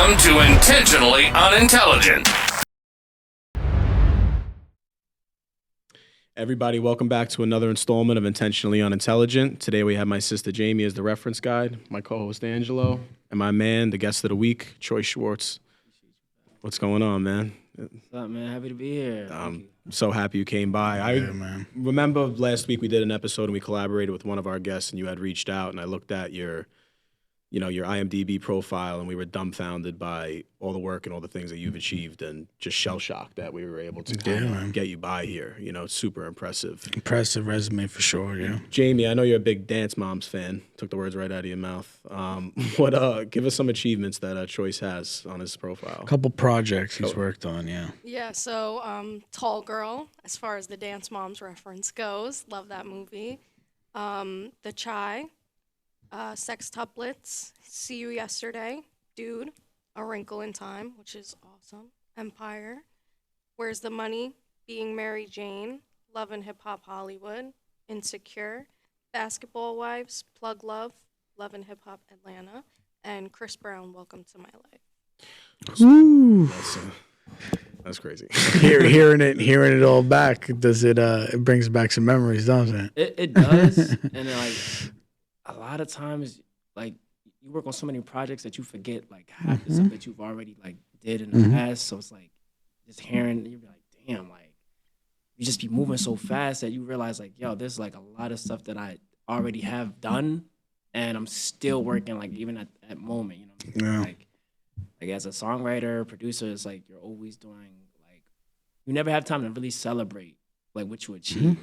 Welcome to Intentionally Unintelligent. Everybody, welcome back to another installment of Intentionally Unintelligent. Today we have my sister Jamie as the reference guide, my co-host Angelo, and my man, the guest of the week, Choyce Schwartz. What's going on, man? What's up, man? Happy to be here. I'm so happy you came by. I remember last week we did an episode and we collaborated with one of our guests and you had reached out and I looked at your IMDb profile and we were dumbfounded by all the work and all the things that you've achieved and just shell-shocked that we were able to get you by here. You know, super impressive. Impressive resume for sure, yeah. Jamie, I know you're a big Dance Moms fan. Took the words right out of your mouth. Give us some achievements that Choyce has on his profile. A couple projects he's worked on, yeah. Yeah, so Tall Girl, as far as the Dance Moms reference goes. Love that movie. The Chai. Sextuplets, See You Yesterday, Dude, A Wrinkle in Time, which is awesome, Empire, Where's the Money, Being Mary Jane, Love and Hip Hop Hollywood, Insecure, Basketball Wives, Plug Love, Love and Hip Hop Atlanta, and Chris Brown, Welcome to My Life. Woo! That's crazy. Hearing it all back, does it? It brings back some memories, doesn't it? It does, and then, like, a lot of times, like, you work on so many projects that you forget, like, half the stuff that you've already, like, did in the past. So it's like, just hearing, you be like, damn, like, you just be moving so fast that you realize, like, yo, there's, like, a lot of stuff that I already have done, and I'm still working, like, even at that moment, you know? Yeah. Like, as a songwriter, producer, it's like you're always doing, like, you never have time to really celebrate, like, what you achieve.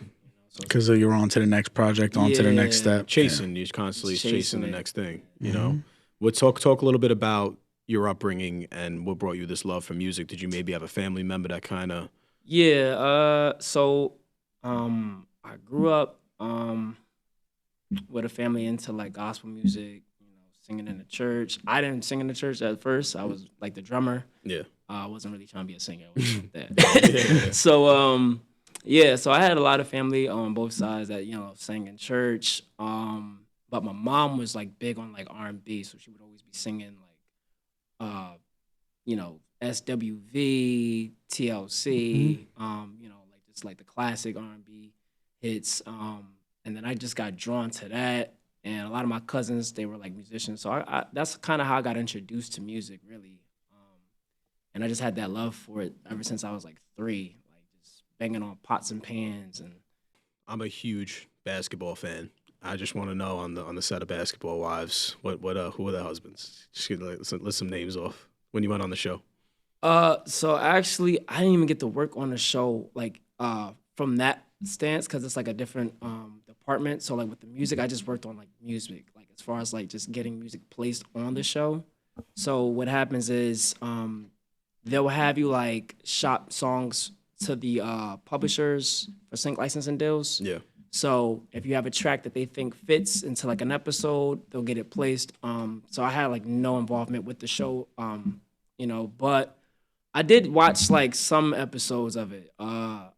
Because you're on to the next project, on to the next step. Chasing, you're constantly chasing the next thing, you know? We'll talk a little bit about your upbringing and what brought you this love for music. Did you maybe have a family member that kind of... Yeah, so I grew up with a family into, like, gospel music, you know, singing in the church. I didn't sing in the church at first. I was, like, the drummer. Yeah. I wasn't really trying to be a singer. I was like that. So, yeah, so I had a lot of family on both sides that, you know, sang in church. But my mom was, like, big on, like, R&B, so she would always be singing, like, you know, SWV, TLC, you know, like, just, like, the classic R&B hits. And then I just got drawn to that. And a lot of my cousins, they were, like, musicians. So I that's kind of how I got introduced to music, really. And I just had that love for it ever since I was, like, 3. Banging on pots and pans, and I'm a huge basketball fan. I just want to know on the set of Basketball Wives, who are the husbands? Just list some names off when you went on the show. So actually, I didn't even get to work on the show, like, from that stance, because it's like a different department. So, like, with the music, I just worked on, like, music, like, as far as, like, just getting music placed on the show. So what happens is they'll have you, like, shop songs to the publishers for sync licensing deals. Yeah. So if you have a track that they think fits into, like, an episode, they'll get it placed. So I had, like, no involvement with the show, you know, but I did watch, like, some episodes of it. That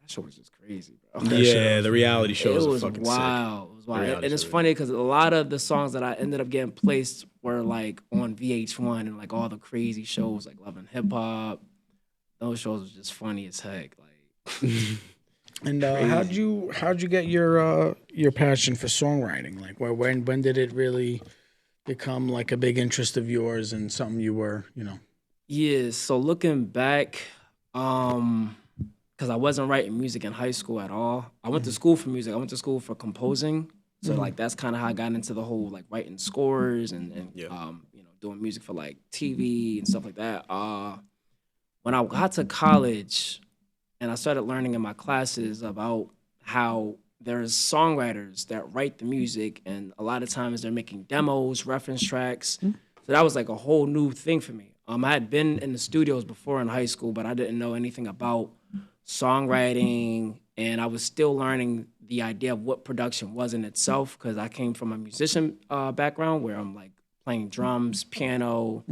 show was just crazy, bro. Yeah, the reality shows was are fucking wild. sick. It was wild. And it's funny because a lot of the songs that I ended up getting placed were, like, on VH1 and, like, all the crazy shows, like Love and Hip Hop. Those shows was just funny as heck. Like, And how'd you get your passion for songwriting? Like, when did it really become, like, a big interest of yours and something you were, you know? yeah, so looking back, because I wasn't writing music in high school at all. I went to school for music. I went to school for composing. So, like, that's kind of how I got into the whole, like, writing scores and you know, doing music for, like, TV and stuff like that. When I got to college and I started learning in my classes about how there's songwriters that write the music, and a lot of times they're making demos, reference tracks. So that was, like, a whole new thing for me. I had been in the studios before in high school, but I didn't know anything about songwriting, and I was still learning the idea of what production was in itself, because I came from a musician background where I'm, like, playing drums, piano,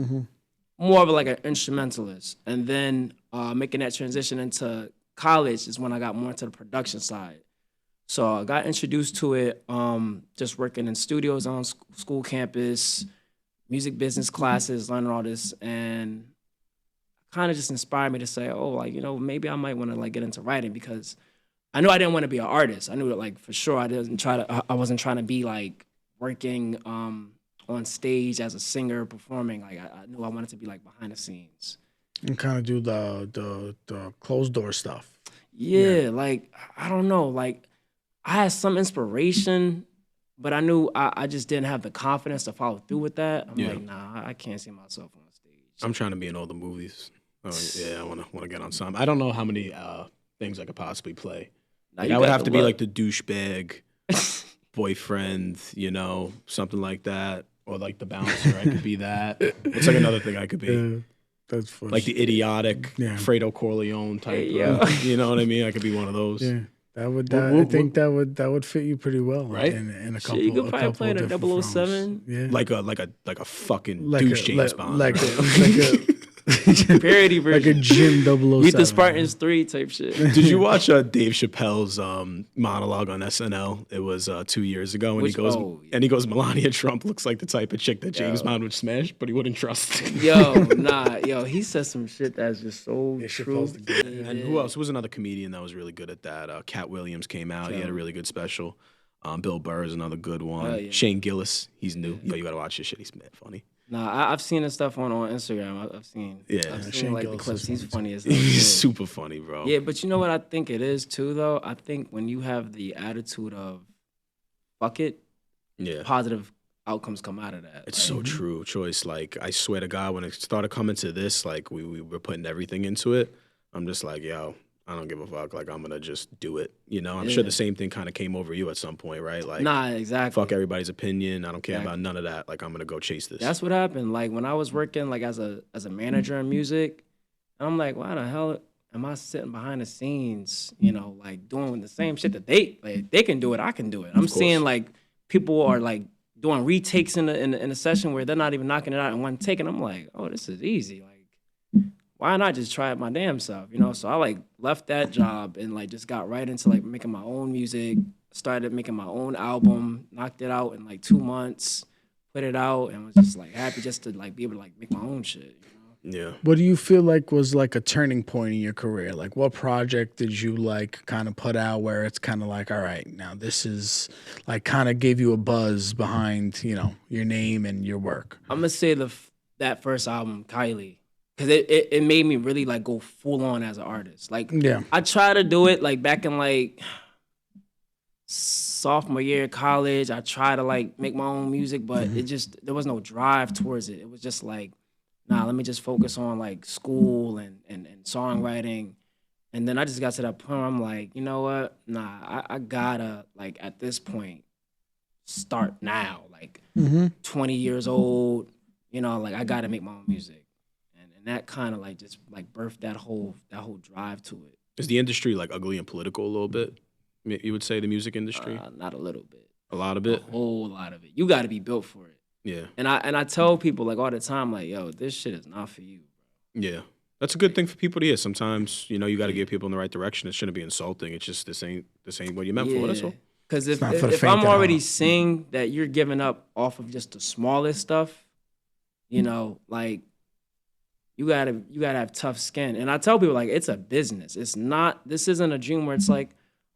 more of like an instrumentalist. And then making that transition into college is when I got more into the production side. So I got introduced to it just working in studios on school campus, music business classes, learning all this, and kind of just inspired me to say, oh, like, maybe I might want to like get into writing, because I knew I didn't want to be an artist. I knew that, like, for sure I wasn't trying to be like working on stage as a singer performing. Like I knew I wanted to be like behind the scenes and kind of do the closed door stuff. Yeah, like I don't know, like I had some inspiration, but I knew I just didn't have the confidence to follow through with that. I'm like, nah, I can't see myself on stage. I'm trying to be in all the movies. Yeah, I want to get on some. I don't know how many things I could possibly play. Now, Like, I would have to be like the douchebag boyfriend, something like that, or like the bouncer. I could be that. What's like another thing I could be? Yeah, that's funny. Like the idiotic Fredo Corleone type. Hey, yo. You know what I mean? I could be one of those. Yeah. That would, I think that would fit you pretty well, right? In a couple, you could probably play in a different 007. Yeah, like a fucking douche James Bond, like a parody version, like a Jim 007. Meet the Spartans 3 type shit. Did you watch Dave Chappelle's monologue on SNL? It was 2 years ago, and he goes, Melania Trump looks like the type of chick that James Bond would smash, but he wouldn't trust. He said some shit that's just so true. And who else? Who was another comedian that was really good at that? Cat Williams came out. He had a really good special. Bill Burr is another good one. Shane Gillis, he's new. Yo, you gotta watch his shit. He's mad funny. Nah, I've seen his stuff on Instagram. I've seen Shane like the Gillis clips. He's funny as hell. He's super funny, bro. Yeah, but you know what I think it is too, though? I think when you have the attitude of fuck it, positive outcomes come out of that. It's so true, Choyce. Like, I swear to God, when it started coming to this, like, we were putting everything into it, I'm just like, yo, I don't give a fuck. Like, I'm going to just do it. I'm sure the same thing kind of came over you at some point, right? Like, nah, exactly. Fuck everybody's opinion. I don't care about none of that. Like, I'm going to go chase this. That's what happened. Like, when I was working, like, as a manager in music, I'm like, why the hell am I sitting behind the scenes, like, doing the same shit that they can do it, I can do it. I'm seeing, like, people are, like, doing retakes in a session where they're not even knocking it out in one take, and I'm like, oh, this is easy. Like, why not just try it my damn self, So I like left that job and like just got right into like making my own music, started making my own album, knocked it out in like 2 months, put it out, and was just like happy just to like be able to like make my own shit. Yeah. What do you feel like was like a turning point in your career? Like, what project did you like kind of put out where it's kind of like, all right, now this is like kind of gave you a buzz behind, your name and your work? I'm gonna say that first album, Kylie. Cause it made me really like go full on as an artist. Like I tried to do it like back in like sophomore year of college. I tried to like make my own music, but there was no drive towards it. It was just like, nah, let me just focus on like school and songwriting. And then I just got to that point where I'm like, you know what? Nah, I gotta like at this point start now. Like 20 years old, like I gotta make my own music. And that kind of like just like birthed that whole drive to it. Is the industry like ugly and political a little bit? You would say the music industry? Not a little bit. A lot of it? A whole lot of it. You got to be built for it. Yeah. And I tell people like all the time, like, yo, this shit is not for you, bro. Yeah. That's a good thing for people to hear. Sometimes, you got to get people in the right direction. It shouldn't be insulting. It's just this ain't what you meant for. That's all. Because if I'm already seeing that you're giving up off of just the smallest stuff, like, you gotta have tough skin. And I tell people like it's a business. This isn't a dream where it's like,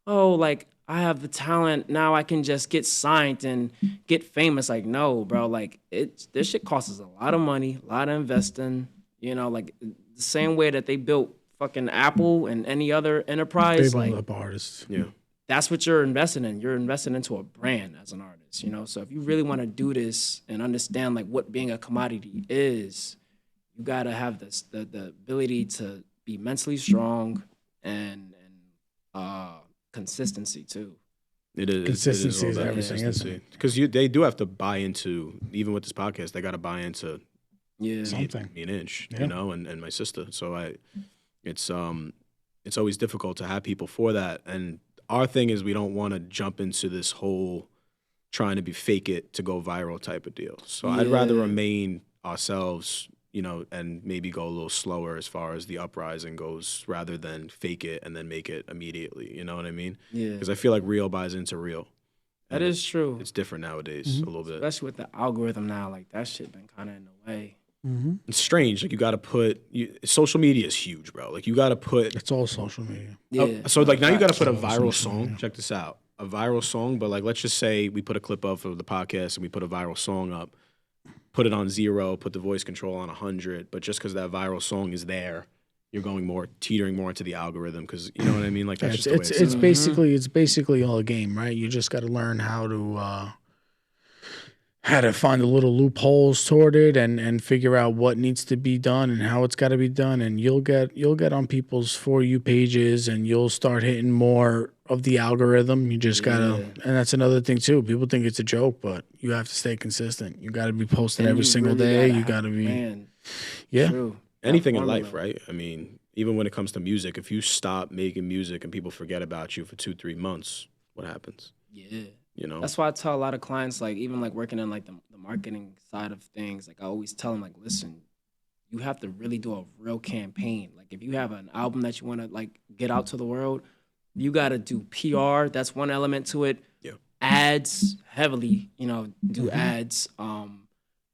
oh, like I have the talent, now I can just get signed and get famous. Like, no, bro, like this shit costs us a lot of money, a lot of investing, like the same way that they built fucking Apple and any other enterprise. They like build up artists. Yeah. That's what you're investing in. You're investing into a brand as an artist, So if you really want to do this and understand like what being a commodity is, you gotta have the ability to be mentally strong and consistency too. It is. Consistency is everything, isn't it? Because they do have to buy into, even with this podcast, they got to buy into something. Me an inch, and my sister. So it's always difficult to have people for that. And our thing is we don't want to jump into this whole trying to be fake it to go viral type of deal. So I'd rather remain ourselves, and maybe go a little slower as far as the uprising goes, rather than fake it and then make it immediately. You know what I mean? Yeah. Because I feel like real buys into real. That is true. It's different nowadays a little bit. Especially with the algorithm now, like that shit been kind of in the way. It's strange. Like you got to put social media is huge, bro. Like you got to put. It's all social media. Yeah. So like now you got to put a viral song. Check this out. A viral song, but like let's just say we put a clip up for the podcast and we put a viral song up. Put it on 0, put the voice control on 100, but just because that viral song is there, you're teetering more into the algorithm because you know what I mean. Like that's just the way it's basically all a game, right? You just got to learn how to find the little loopholes toward it and figure out what needs to be done and how it's got to be done, and you'll get on people's For You pages and you'll start hitting more of the algorithm. You just gotta, and that's another thing too. People think it's a joke, but you have to stay consistent. You got to be posting every single day. You got to be, True. anything in life, right? I mean, even when it comes to music, if you stop making music and people forget about you for 2-3 months, what happens? Yeah. You know, That's why I tell a lot of clients, like even like working in like the marketing side of things, like I always tell them, like, listen, you have to really do a real campaign. Like if you have an album that you want to like get out to the world, you got to do PR. That's one element to it. Yeah. Ads, heavily, do ads,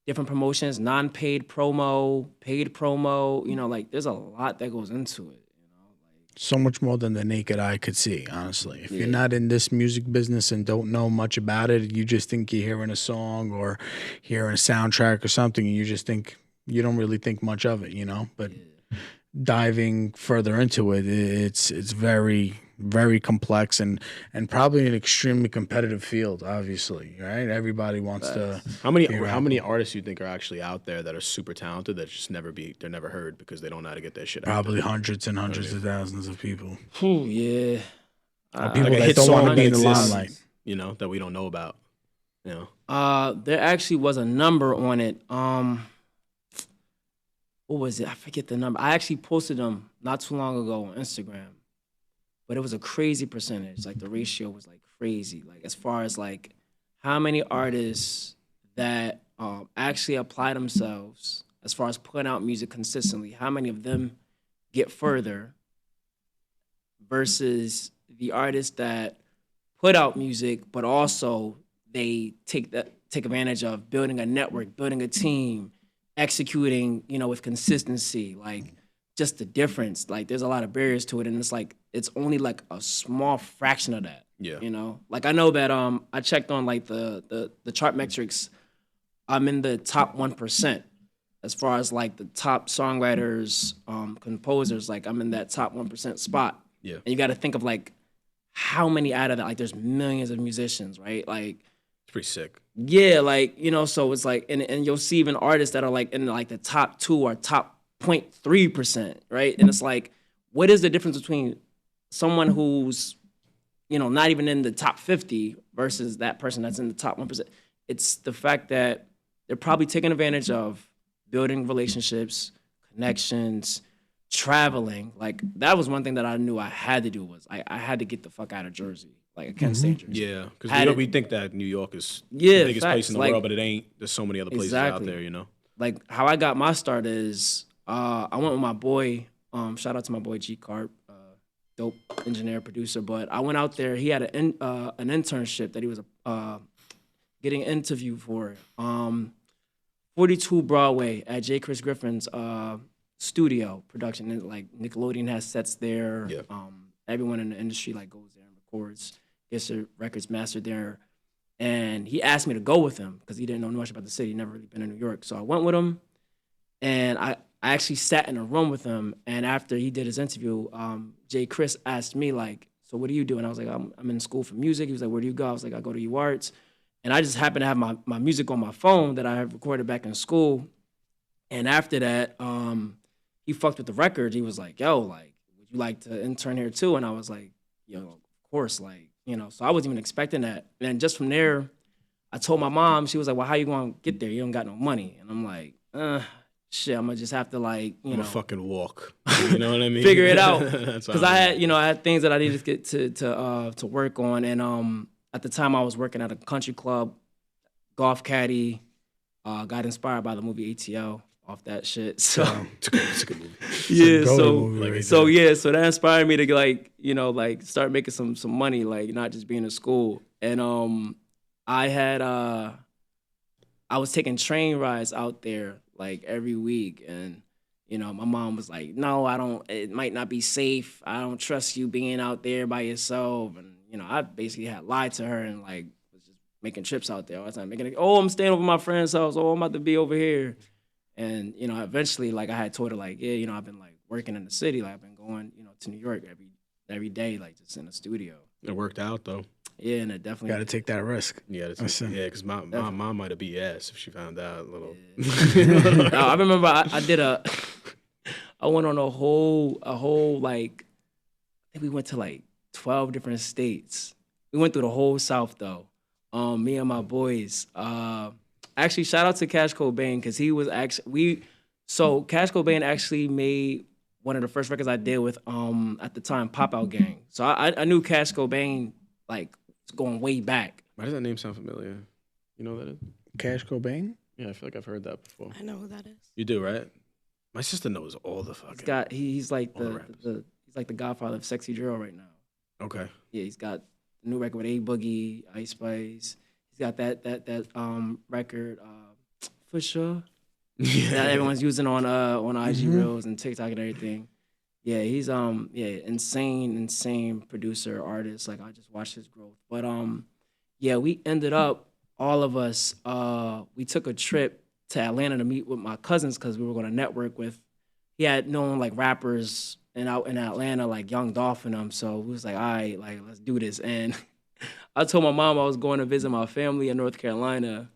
different promotions, non-paid promo, paid promo, like there's a lot that goes into it. so much more than the naked eye could see, honestly. If you're not in this music business and don't know much about it, you just think you're hearing a song or hearing a soundtrack or something, and you don't really think much of it, But diving further into it, it's very, very complex and probably an extremely competitive field, obviously, right? Everybody wants to. How many artists you think are actually out there that are super talented that just they're never heard because they don't know how to get their shit out? Probably hundreds and hundreds of thousands of people. Yeah. People like a that hit don't song want to be in the exists, limelight. that we don't know about. There actually was a number on it. What was it? I forget the number. I actually posted them not too long ago on Instagram, but it was a crazy percentage. Like the ratio was like crazy. Like as far as like how many artists that actually apply themselves as far as putting out music consistently, how many of them get further versus the artists that put out music, but also they take advantage of building a network, building a team, executing, with consistency, like just the difference. Like there's a lot of barriers to it, and it's like it's only like a small fraction of that. Yeah. Like I know that I checked on like the chart metrics. I'm in the top 1% as far as like the top songwriters, composers. Like I'm in that top 1% spot. Yeah. And you got to think of like how many out of that. Like there's millions of musicians, right? Like It's pretty sick. yeah, like, so it's like, and you'll see even artists that are like in like the top 2 or top 0.3%, right? And it's like, what is the difference between someone who's, not even in the top 50 versus that person that's in the top 1%? It's the fact that they're probably taking advantage of building relationships, connections, traveling. Like that was one thing that I knew I had to do was I had to get the fuck out of Jersey. Like I can't stay in Jersey. Yeah, because we think that New York is the biggest place in the world, but it ain't. There's so many other places out there, Like how I got my start is I went with my boy. Shout out to my boy G Carp, dope engineer producer. But I went out there. He had an internship that he was getting interviewed for. 42 Broadway at J. Chris Griffin's studio production. And, like Nickelodeon has sets there. Yeah. Everyone in the industry like goes there and records, gets their records mastered there. And he asked me to go with him because he didn't know much about the city. He never really been in New York. So I went with him, and I actually sat in a room with him. And after he did his interview, Jay Chris asked me, like, so what do you do? And I was like, I'm in school for music. He was like, where do you go? I was like, I go to UArts. And I just happened to have my music on my phone that I had recorded back in school. And after that, he fucked with the record. He was like, yo, like, would you like to intern here too? And I was like, yo, of course, like, so I wasn't even expecting that. And just from there, I told my mom, she was like, well, how you going to get there? You don't got no money. And I'm like, shit, I'm going to just have to like, I'm gonna fucking walk. You know what I mean? Figure it out. Because I had things that I needed to get to work on. And at the time I was working at a country club, golf caddy, got inspired by the movie ATL off that shit. So it's a good movie. Yeah, so that inspired me to like start making some money, like not just being in school. And I had I was taking train rides out there like every week, and my mom was like, "No, I don't. It might not be safe. I don't trust you being out there by yourself." And I basically had lied to her and like was just making trips out there all the time, oh, I'm staying over at my friend's house. Oh, I'm about to be over here. And eventually, like I had told her, like, yeah, I've been like working in the city, like I've been going, to New York every day, like just in the studio. It worked out though. Yeah, and it definitely Got to take that risk. Yeah, because my mom might have beat ass if she found out a little. Yeah. No, I remember I went on a whole like, I think we went to like 12 different states. We went through the whole South though. Me and my boys. Actually, shout out to Cash Cobain because he was actually Cash Cobain actually made one of the first records I did with at the time Pop Out Gang. So I knew Cash Cobain like going way back. Why does that name sound familiar? You know who that is? Cash Cobain? Yeah, I feel like I've heard that before. I know who that is. You do, right? My sister knows all the fucking. He's like all the he's like the godfather of Sexy Drill right now. Okay. Yeah, he's got a new record with A Boogie, Ice Spice. He's got that record for sure. Yeah. That everyone's using on IG Reels and TikTok and everything. Yeah, he's insane producer, artist. Like I just watched his growth. But yeah, we ended up all of us we took a trip to Atlanta to meet with my cousins because we were gonna network with. He had known like rappers out in Atlanta, like Young Dolph and them. So we was like, all right, like let's do this. And I told my mom I was going to visit my family in North Carolina.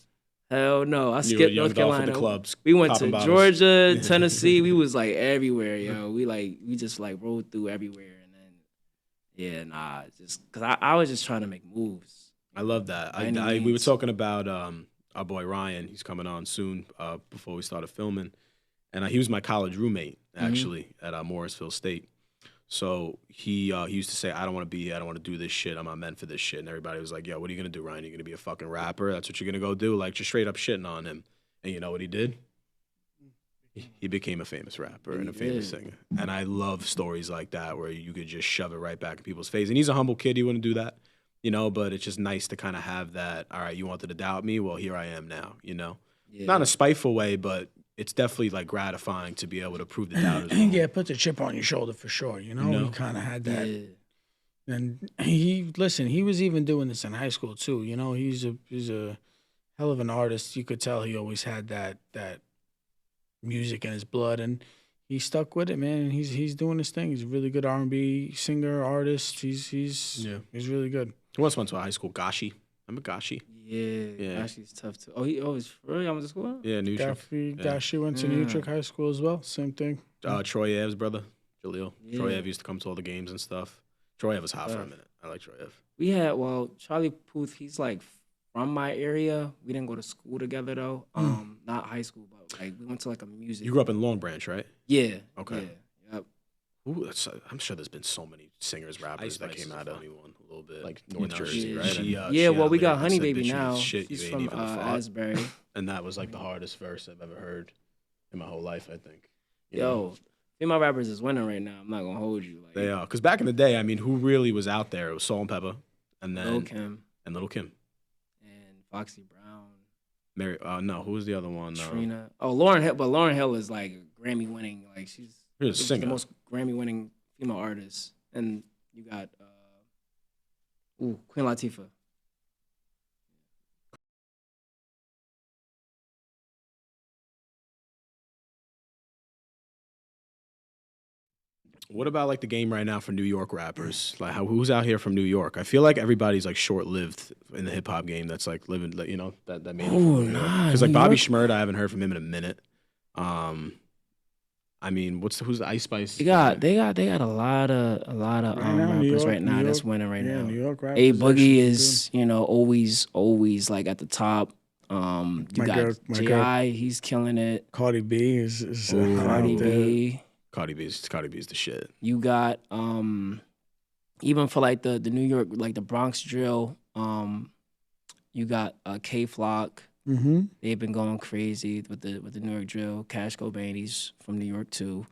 Hell no, I skipped North Carolina. The clubs, we went to bottles. Georgia, Tennessee. We was like everywhere, yo. We just like rode through everywhere, and then just because I was just trying to make moves. I love that. We were talking about our boy Ryan. He's coming on soon. Before we started filming, and he was my college roommate actually at Morrisville State. So he used to say, I don't want to do this shit. I'm not meant for this shit. And everybody was like, yo, what are you going to do, Ryan? You're going to be a fucking rapper? That's what you're going to go do? Like, just straight up shitting on him. And you know what he did? He became a famous rapper and a famous singer. And I love stories like that where you could just shove it right back in people's face. And he's a humble kid. He wouldn't do that, but it's just nice to kind of have that, all right, you wanted to doubt me? Well, here I am now, Yeah. Not in a spiteful way, but it's definitely like gratifying to be able to prove the doubters wrong. Yeah, put the chip on your shoulder for sure. He kind of had that. Yeah. And he was even doing this in high school too. He's a hell of an artist. You could tell he always had that music in his blood, and he stuck with it, man. And he's doing his thing. He's a really good R&B singer, artist. He's really good. Who else went to a high school? Gashi. Remember Gashi? Yeah. Gashi's tough too. Oh, he's really went to school? Yeah, New York. Gashi went to New York High School as well. Same thing. Troy Ave's brother, Jaleel. Yeah. Troy Ave used to come to all the games and stuff. Troy Ave was hot for a minute. I like Troy Ave. We had, Charlie Puth, he's like from my area. We didn't go to school together though. Not high school, but like we went to like a music. You grew up in Long Branch, right? Yeah. Okay. Yeah. Yep. Ooh, I'm sure there's been so many singers, rappers that came out of anyone a little bit, like North Jersey, right? We got Honey Baby now. She's from Asbury, and that was like the hardest verse I've ever heard in my whole life. I think. Female rappers is winning right now. I'm not gonna hold you. Like, they are, because back in the day, I mean, who really was out there? It was Salt and Pepper, and then Little Kim, and Foxy Brown. Mary, no, who was the other one? Trina. Lauryn Hill, but Lauryn Hill is like Grammy winning. Like she's the most Grammy winning female artist. And you got Queen Latifah. What about like the game right now for New York rappers? Like who's out here from New York? I feel like everybody's like short-lived in the hip hop game. That's like living, that made it. Because like Bobby Shmurda, I haven't heard from him in a minute. I mean, who's the Ice Spice? They got a lot of rappers right now that's winning right now. New York rappers. A Boogie is always like at the top. You got J.I. He's killing it. Cardi B is Cardi B. Cardi B's the shit. You got even for like the New York, like the Bronx drill. You got K Flock. Mm-hmm. They've been going crazy with the New York drill. Cash Cobain, he's from New York too.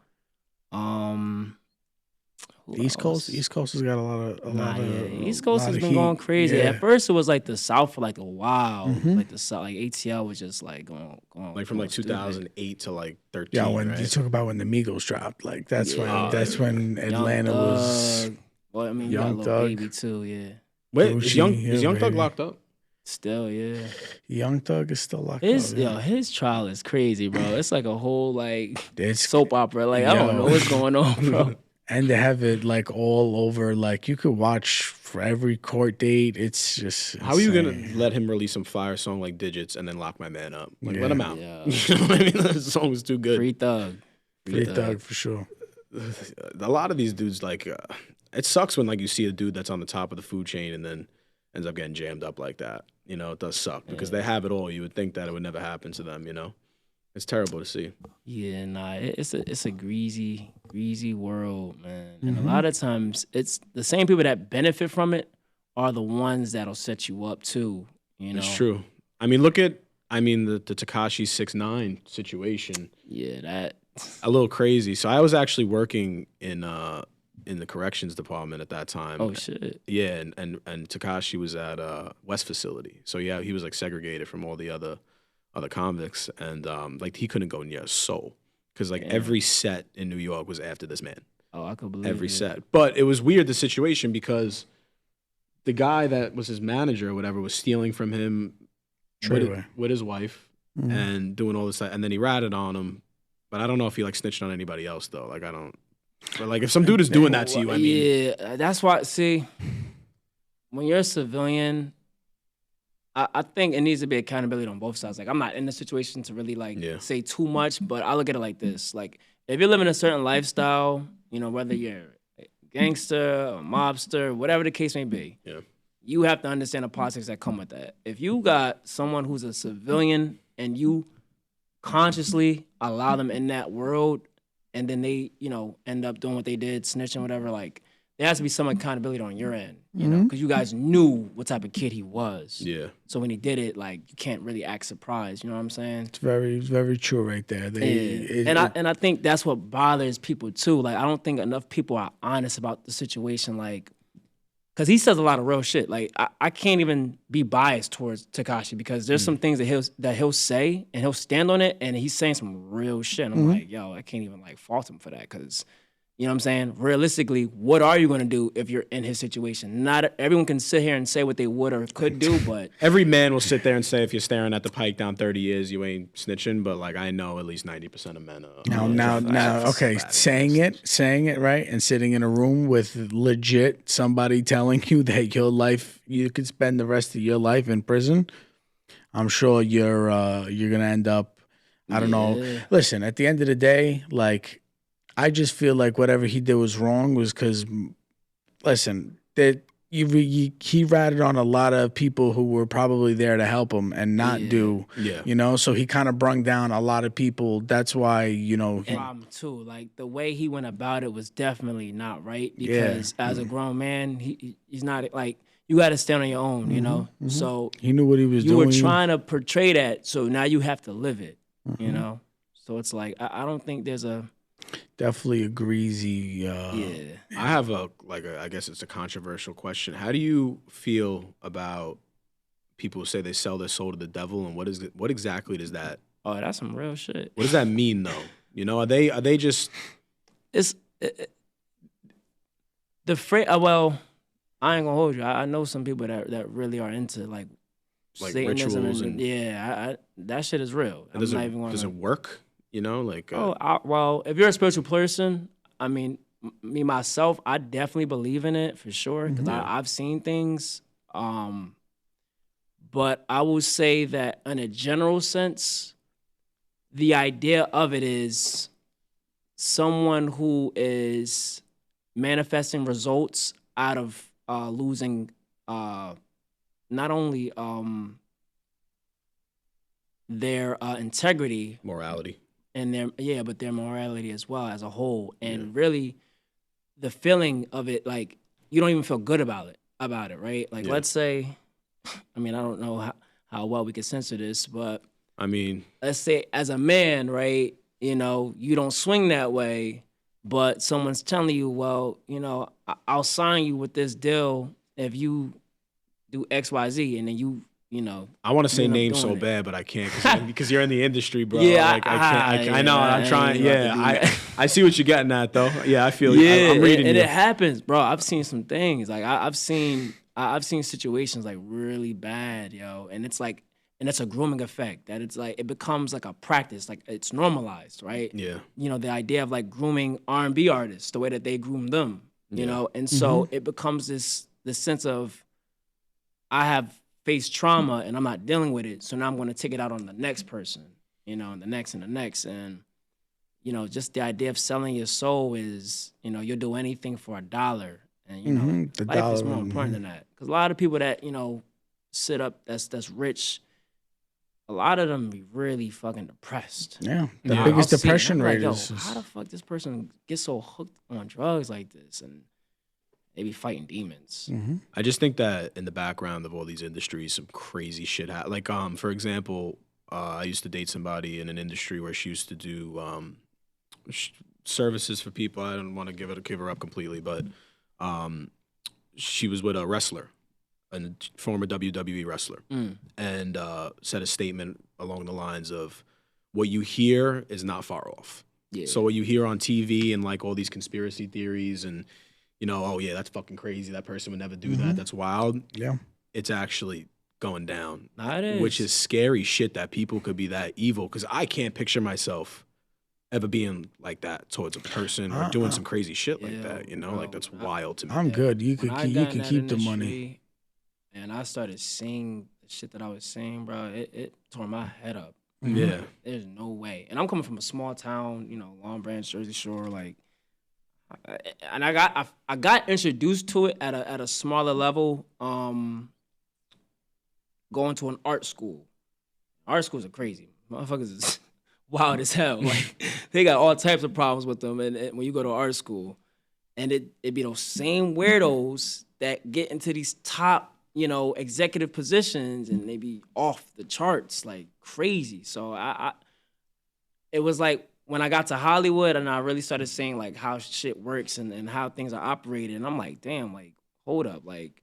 Who East Coast. else? East Coast has got a lot of East Coast has been heat. going crazy. Yeah. At first, it was like the South for like a while. Mhm. Like the South, like ATL was just like going Like from going like stupid. 2008 to like 13, Yeah, when right? you talk about when the Migos dropped, like that's Yeah. when Atlanta Young was. Thug. Well, I mean, you got Young Lil Thug. Baby too. Yeah, Wait, Gucci, is Young Thug baby. locked up? still, yeah. Young Thug is still locked His up. Yeah. his trial is crazy, bro. It's like a whole like It's soap opera. Like I don't Yo. know what's going on, bro. and they have it like all over. Like you could watch for every court date. It's just How are you insane. gonna let him release some fire song like Digits and then lock my man up? Like let Yeah. him out. Yeah. You know what I mean? The song was too good. Free Thug. Free Thug for sure. A lot of these dudes like it sucks when like you see a dude that's on the top of the food chain and then ends up getting jammed up like that. You know, it does suck because they have it all. You would think that it would never happen to them. You know, it's terrible to see. Yeah, nah, it's a greasy world, man. And a lot of times, it's the same people that benefit from it are the ones that'll set you up too. You know, It's true. I mean, look at the Tekashi 6ix9ine situation. Yeah, that. A little crazy. So I was actually working in the corrections department at that time. Oh shit. Yeah, and Tekashi was at West facility. So yeah, he was like segregated from all the other convicts, and like he couldn't go near a soul because like every set in New York was after this man. Oh, I could believe Every it. set. But it was weird the situation because the guy that was his manager or whatever was stealing from him with his wife and doing all this stuff, and then he ratted on him. But I don't know if he like snitched on anybody else though. Like I don't. But like if some dude is doing that to you, I mean, Yeah, that's why. See, when you're a civilian, I think it needs to be accountability on both sides. Like I'm not in the situation to really like say too much, but I look at it like this: like if you're living a certain lifestyle, you know, whether you're a gangster, a mobster, whatever the case may be, you have to understand the politics that come with that. If you got someone who's a civilian and you consciously allow them in that world, and then they, you know, end up doing what they did, snitching, whatever, like, there has to be some accountability on your end, you know, because you guys knew what type of kid he was. Yeah. So when he did it, like, you can't really act surprised, you know what I'm saying? It's very true right there. I think that's what bothers people, too. Like, I don't think enough people are honest about the situation, like, because he says a lot of real shit. Like I can't even be biased towards Tekashi because there's some things that he'll say and he'll stand on it, and he's saying some real shit. And I'm like, yo, I can't even like fault him for that because, you know what I'm saying? Realistically, what are you gonna do if you're in his situation? Not everyone can sit here and say what they would or could do, but every man will sit there and say if you're staring at the pike down 30 years, you ain't snitching. But like I know at least 90% of men are. Now, okay, saying it right, and sitting in a room with legit somebody telling you that your life, you could spend the rest of your life in prison. I'm sure you're gonna end up. I don't know. Listen, at the end of the day, like. I just feel like whatever he did was wrong was because, listen, that he ratted on a lot of people who were probably there to help him and not do, you know, so he kind of brung down a lot of people. That's why, you know. Problem too, like the way he went about it was definitely not right because as a grown man, he's not like, you got to stand on your own, you know? So he knew what he was doing. You were trying to portray that, so now you have to live it, you know? So it's like, I don't think there's a... Definitely a greasy. I have I guess it's a controversial question. How do you feel about people who say they sell their soul to the devil, and what exactly does that? Oh, that's some real shit. What does that mean, though? You know, are they just? The phrase. Well, I ain't gonna hold you. I know some people that really are into like Satanism rituals and that shit is real. Does it work? You know, like well, if you're a spiritual person, I mean, me myself, I definitely believe in it for sure because I've seen things. But I will say that in a general sense, the idea of it is someone who is manifesting results out of losing not only their integrity, morality. And but their morality as well as a whole, and really, the feeling of it, like you don't even feel good about it, right? Like let's say, I mean, I don't know how well we could censor this, but I mean, let's say as a man, right? You know, you don't swing that way, but someone's telling you, well, I'll sign you with this deal if you do X, Y, Z, and then I want to say end up names doing so it. bad, but I can't because you're in the industry, bro. Yeah, like I can't. I know. I'm trying. ain't about to Yeah, do that. I see what you're getting at, though. Yeah, I feel. you. Yeah, I'm reading and you. it happens, bro. I've seen some things. Like I've seen situations like really bad, yo. And it's like, and it's a grooming effect that it's like it becomes like a practice, like it's normalized, right? Yeah. The idea of like grooming R&B artists, the way that they groom them, and so it becomes this sense of I have faced trauma and I'm not dealing with it, so now I'm going to take it out on the next person, and the next and the next, and just the idea of selling your soul is, you'll do anything for $1. And, The life is dollar, more important than that. Because a lot of people that, sit up, that's rich, a lot of them be really fucking depressed. Yeah, the Yeah. biggest I'll see it, depression and I'm rate like, is. how the fuck this person gets so hooked on drugs like this? And they be fighting demons. I just think that in the background of all these industries, some crazy shit happens. Like, for example, I used to date somebody in an industry where she used to do services for people. I don't want to give her up completely, but she was with a wrestler, a former WWE wrestler, and said a statement along the lines of, "What you hear is not far off." Yeah. So what you hear on TV and like all these conspiracy theories and oh yeah, that's fucking crazy. That person would never do that. That's wild. Yeah. It's actually going down, Nah, it is. which is scary shit that people could be that evil. Because I can't picture myself ever being like that towards a person or doing some crazy shit like that. bro, Like that's wild to me. I'm good. You When could I keep, got you in could that keep the money. industry and I started seeing the shit that I was seeing, bro, it tore my head up. Yeah. There's no way. And I'm coming from a small town, Long Branch, Jersey Shore, like, and I got introduced to it at a smaller level, going to an art school. Art schools are crazy. Motherfuckers is wild as hell. Like they got all types of problems with them. And when you go to art school, and it be those same weirdos that get into these top, executive positions, and they be off the charts like crazy. So it was like when I got to Hollywood and I really started seeing like how shit works and how things are operated, and I'm like, damn, like hold up, like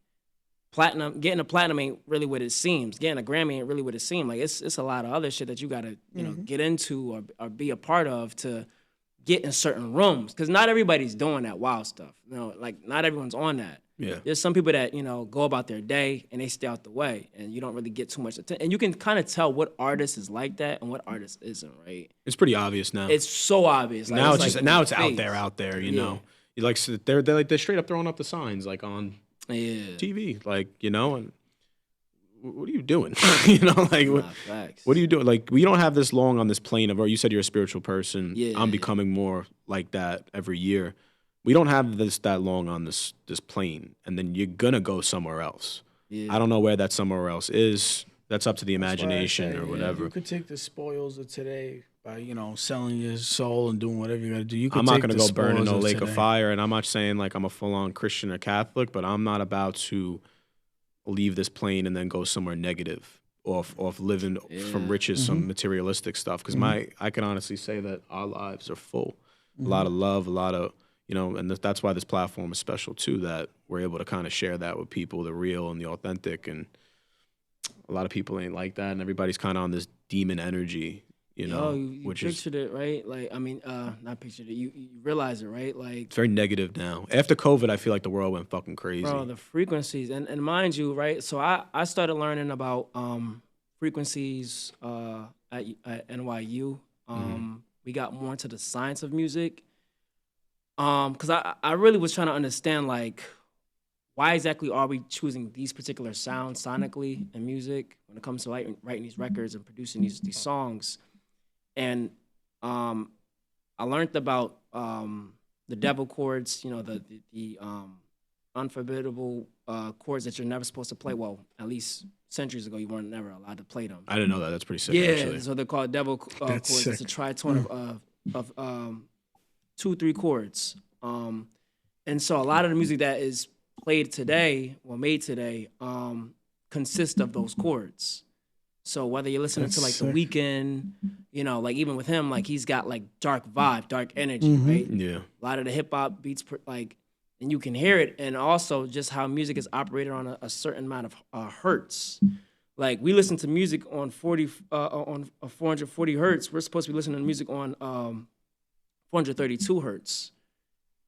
getting a platinum ain't really what it seems. Getting a Grammy ain't really what it seems. Like it's a lot of other shit that you gotta get into or be a part of to get in certain rooms, because not everybody's doing that wild stuff. Like not everyone's on that. Yeah. There's some people that go about their day and they stay out the way, and you don't really get too much attention. And you can kind of tell what artist is like that and what artist isn't. Right? It's pretty obvious now. It's so obvious. Like, now it's it's like just in your out face. there. You Yeah. know, you like they're straight up throwing up the signs like on Yeah. TV, like and what are you doing? Like Nah, facts. what are you doing? Like we don't have this long on this plane of, or you said you're a spiritual person. Yeah. I'm becoming more like that every year. We don't have that long on this plane, and then you're gonna go somewhere else. Yeah. I don't know where that somewhere else is. That's up to the That's why I imagination say, or yeah, whatever. You could take the spoils of today by selling your soul and doing whatever you got to do. You could I'm not take gonna the go burn in spoils no of lake of today. fire, and I'm not saying like I'm a full on Christian or Catholic, but I'm not about to leave this plane and then go somewhere negative off living from riches, some materialistic stuff. Because I can honestly say that our lives are full, a lot of love, a lot of and that's why this platform is special too. That we're able to kind of share that with people, the real and the authentic. And a lot of people ain't like that, and everybody's kind of on this demon energy, You which is pictured it, right? Like, I mean, not pictured it. You realize it, right? Like, it's very negative now. After COVID, I feel like the world went fucking crazy. bro, the frequencies, and mind you, right? So I started learning about frequencies at NYU. We got more into the science of music. Because I really was trying to understand, like, why exactly are we choosing these particular sounds sonically in music when it comes to writing these records and producing these songs. And I learned about the devil chords, the unforbiddable chords that you're never supposed to play. Well, at least centuries ago, you weren't never allowed to play them. I didn't know that. That's pretty sick. Yeah, actually. so they're called devil chords. sick. It's a tritone of 2-3 chords. And so a lot of the music that is played today, or made today, consists of those chords. So whether you're listening That's to like The sick. Weeknd, you know, like even with him, like he's got like dark vibe, dark energy, right? Yeah. A lot of the hip hop beats, like, and you can hear it, and also just how music is operated on a certain amount of hertz. Like we listen to music on 440 hertz. We're supposed to be listening to music on 432 hertz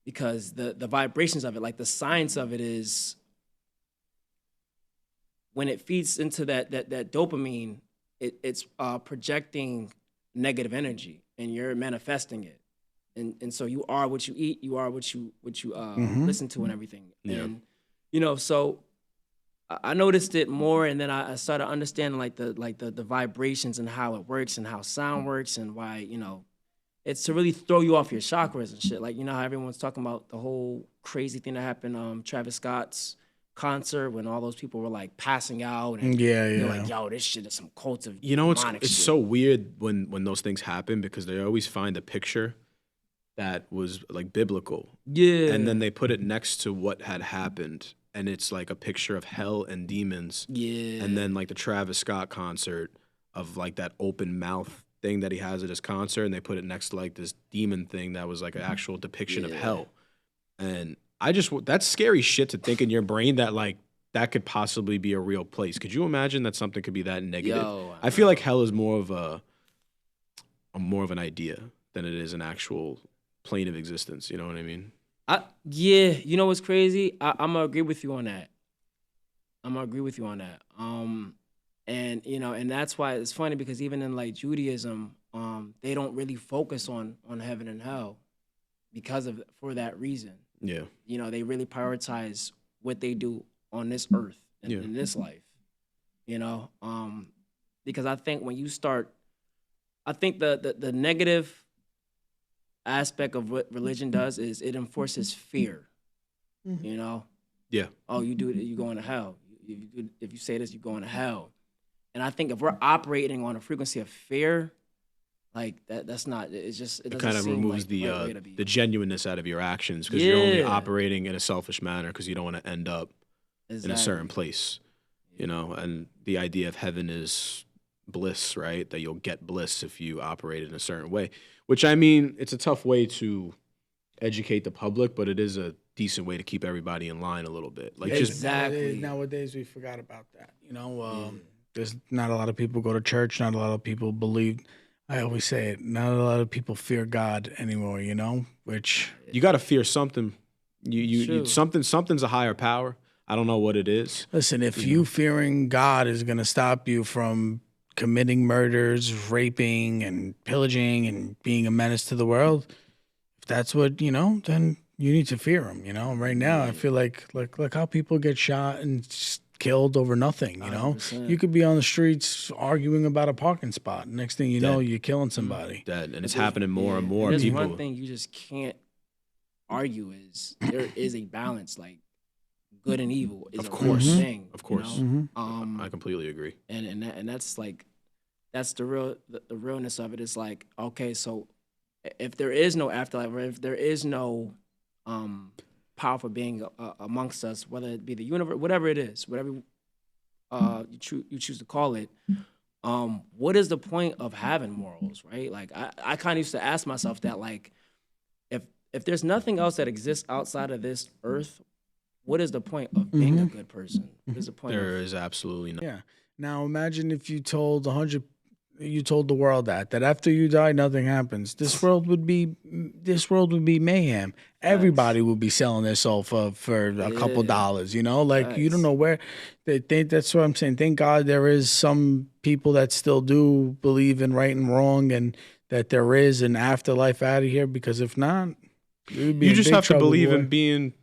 because the vibrations of it, like the science of it is when it feeds into that dopamine, it's projecting negative energy and you're manifesting it. And so you are what you eat, you are what you listen to and everything. Yeah. And you know, so I noticed it more, and then I started understanding like the vibrations and how it works and how sound works and why, you know, it's to really throw you off your chakras and shit. Like, you know how everyone's talking about the whole crazy thing that happened Travis Scott's concert when all those people were like passing out and they're like, yo, this shit is some cult of You know, it's demonic shit. so weird when those things happen because they always find a picture that was like biblical. Yeah. And then they put it next to what had happened. And it's like a picture of hell and demons. Yeah. And then like the Travis Scott concert of like that open mouth thing that he has at his concert. And they put it next to like this demon thing that was like an actual depiction of hell. And that's scary shit to think in your brain that like that could possibly be a real place. Could you imagine that something could be that negative? Yo, I feel like hell is more of an idea than it is an actual plane of existence. You know what I mean? Yeah, you know what's crazy? I'm gonna agree with you on that. And you know, and that's why it's funny because even in like Judaism, they don't really focus on heaven and hell for that reason. Yeah. You know, they really prioritize what they do on this earth and in this life. You know, because I think when you start, I think the negative aspect of what religion does is it enforces fear. You know? Yeah. Oh, you do it, you going to hell. If you say this, you're going to hell. And I think if we're operating on a frequency of fear, like that's not. It's just it kind of removes like the right way to be. the genuineness out of your actions because you're only operating in a selfish manner because you don't want to end up in a certain place. You know, and the idea of heaven is bliss, right? That you'll get bliss if you operate in a certain way. Which, I mean, it's a tough way to educate the public, but it is a decent way to keep everybody in line a little bit. Like Exactly. Nowadays, we forgot about that. You know, there's not a lot of people go to church. Not a lot of people believe. I always say it. Not a lot of people fear God anymore. You know, which you got to fear something. You something's a higher power. I don't know what it is. Listen, if you fearing God is going to stop you from committing murders, raping, and pillaging, and being a menace to the world, if that's what, you know, then you need to fear him, you know? Right now, I feel like how people get shot and killed over nothing, you know? 100%. You could be on the streets arguing about a parking spot. Next thing you know, you're killing somebody. Dead. And it's happening more and more. There's People. one thing you just can't argue is there is a balance, like good and evil is Of a course. real thing. Of course. You know? I completely agree. And that's like that's the realness of it. It's like, okay, so if there is no afterlife, or if there is no powerful being amongst us, whether it be the universe, whatever it is, whatever you choose to call it, what is the point of having morals, right? Like I kind of used to ask myself that, like, if there's nothing else that exists outside of this earth, what is the point of being a good person? What is the point? There is absolutely no. Yeah. Now imagine if you told the world that after you die nothing happens. This world would be mayhem. Everybody would be selling their soul for a couple dollars, you know? Like you don't know where they think. That's what I'm saying. Thank God there is some people that still do believe in right and wrong and that there is an afterlife out of here, because if not, you just have to believe in being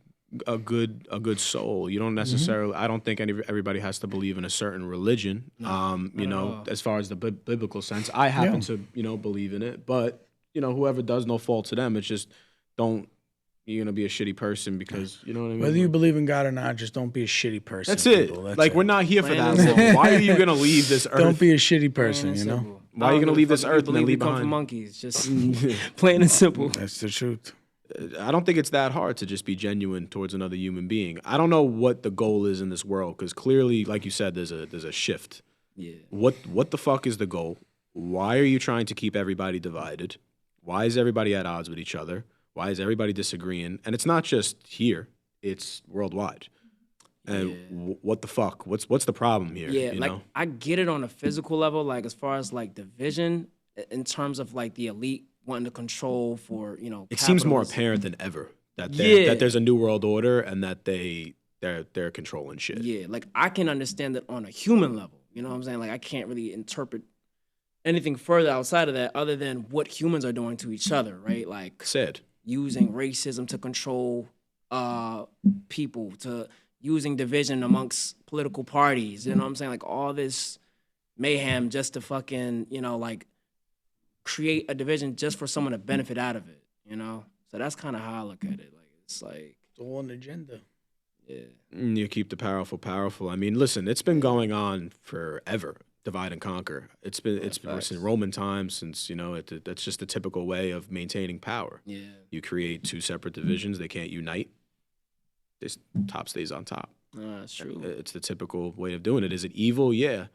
a good soul. You don't necessarily. I don't think everybody has to believe in a certain religion. You know, as far as the biblical sense, I happen to believe in it. But whoever does, no fault to them. It's just you're gonna be a shitty person because you know what I mean. Whether you believe in God or not, just don't be a shitty person. That's it. People. That's like it. we're not here for that. Why are you gonna leave this earth? Don't be a shitty person. You know. Why are you gonna leave this earth and then leave behind? For monkeys, just plain and simple. That's the truth. I don't think it's that hard to just be genuine towards another human being. I don't know what the goal is in this world because clearly, like you said, there's a shift. Yeah. What the fuck is the goal? Why are you trying to keep everybody divided? Why is everybody at odds with each other? Why is everybody disagreeing? And it's not just here; it's worldwide. And Yeah. what the fuck? What's the problem here? Yeah, you like know? I get it on a physical level, like as far as like division in terms of like the elite wanting to control for, It seems more capitalism. apparent than ever that Yeah. that there's a new world order and that they're controlling shit. Yeah, like I can understand it on a human level. You know what I'm saying? Like I can't really interpret anything further outside of that other than what humans are doing to each other, right? Like Said. using racism to control people, to using division amongst political parties. You know what I'm saying? Like all this mayhem just to fucking, like create a division just for someone to benefit out of it, So that's kind of how I look at it. Like it's like It's all an agenda. yeah. You keep the powerful powerful. I mean, listen, it's been going on forever. Divide and conquer. It's been Facts. since Roman times. Since that's just the typical way of maintaining power. Yeah. You create two separate divisions. They can't unite. This top stays on top. That's true. It's the typical way of doing it. Is it evil? Yeah.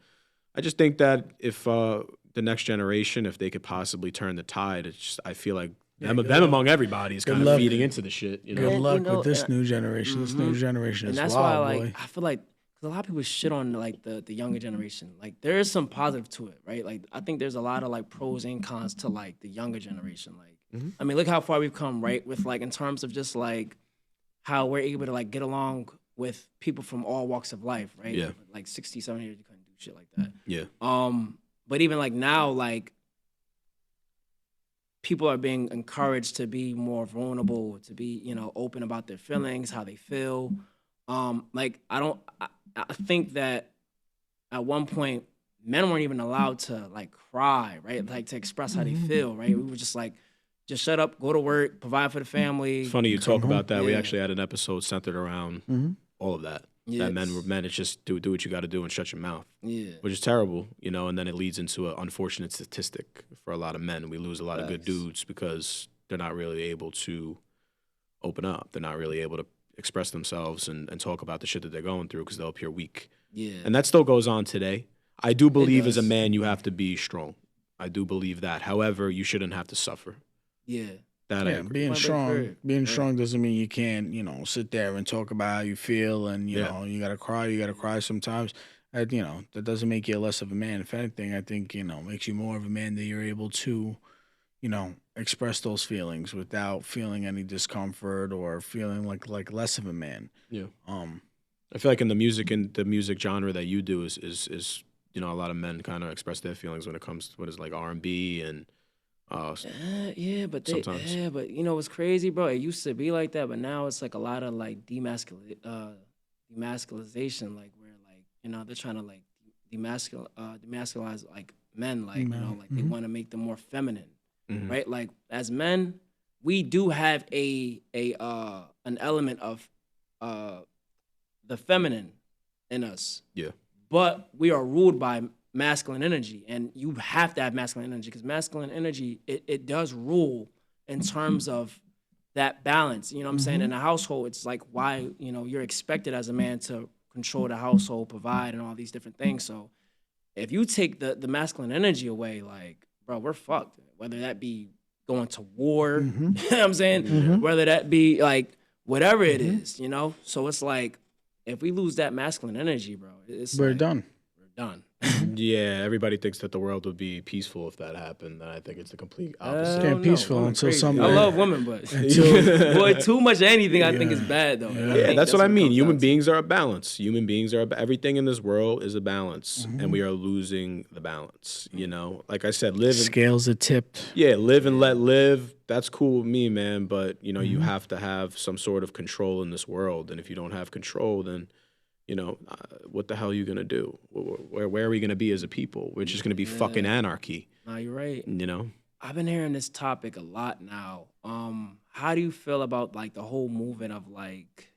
I just think that if the next generation, if they could possibly turn the tide, it's just, I feel like them among everybody is kind of luck. feeding into the shit. You know? Good And, luck you know, with this and- new generation. This new generation And is that's wild, why, boy. I feel like, because a lot of people shit on like the younger generation. Like there is some positive to it, right? Like I think there's a lot of like pros and cons to like the younger generation. Like, I mean, look how far we've come, right? With like in terms of just like how we're able to like get along with people from all walks of life, right? Yeah. Like 60, 70 years, you couldn't do shit like that. Yeah. But even like now, like people are being encouraged to be more vulnerable, to be, open about their feelings, how they feel. Like I think that at one point men weren't even allowed to like cry, right? Like to express how they feel, right? We were just like, just shut up, go to work, provide for the family. It's funny you talk about that. We Yeah. actually had an episode centered around all of that. Yes. That men, it's just do what you got to do and shut your mouth, Yeah. which is terrible, and then it leads into an unfortunate statistic for a lot of men. We lose a lot of good Facts. dudes because they're not really able to open up. They're not really able to express themselves and talk about the shit that they're going through because they'll appear weak. Yeah. And that still goes on today. I do believe as a does. man you have to be strong. I do believe that. However, you shouldn't have to suffer. Yeah. That I Yeah, agree. being Point blank strong. period. Being Yeah. strong doesn't mean you can't, sit there and talk about how you feel, and you Yeah. know you gotta cry. You gotta cry sometimes. That doesn't make you less of a man. If anything, I think makes you more of a man that you're able to, express those feelings without feeling any discomfort or feeling like less of a man. Yeah. Um, I feel like in the music genre that you do is a lot of men kind of express their feelings when it comes to what is like R&B and Yeah, but Sometimes. What's crazy, bro? It used to be like that, but now it's like a lot of like demasculization, like where like they're trying to like demasculize like men, like like they want to make them more feminine, Mhm. right? Like as men, we do have an element of the feminine in us. Yeah. But we are ruled by masculine energy, and you have to have masculine energy because masculine energy it does rule in terms of that balance. You know what I'm saying? In a household, it's like why you're expected as a man to control the household, provide, and all these different things. So if you take the masculine energy away, like bro, we're fucked. Whether that be going to war, you know what I'm saying? Whether that be like whatever it is, So it's like if we lose that masculine energy, bro, we're like, done. We're done. Yeah, everybody thinks that the world would be peaceful if that happened, and I think it's the complete opposite. Can't peaceful until some- I love women, but boy, too much of anything I think is bad though. Yeah, that's what I mean. Human beings are a balance. Human beings are everything in this world is a balance, and we are losing the balance. Like I said, live. Scales are tipped. Yeah, live and let live. That's cool with me, man. But you have to have some sort of control in this world, and if you don't have control, then what the hell are you gonna do? Where are we gonna be as a people? We're just gonna be fucking anarchy. No, you're right. You I've been hearing this topic a lot now. How do you feel about like the whole movement of like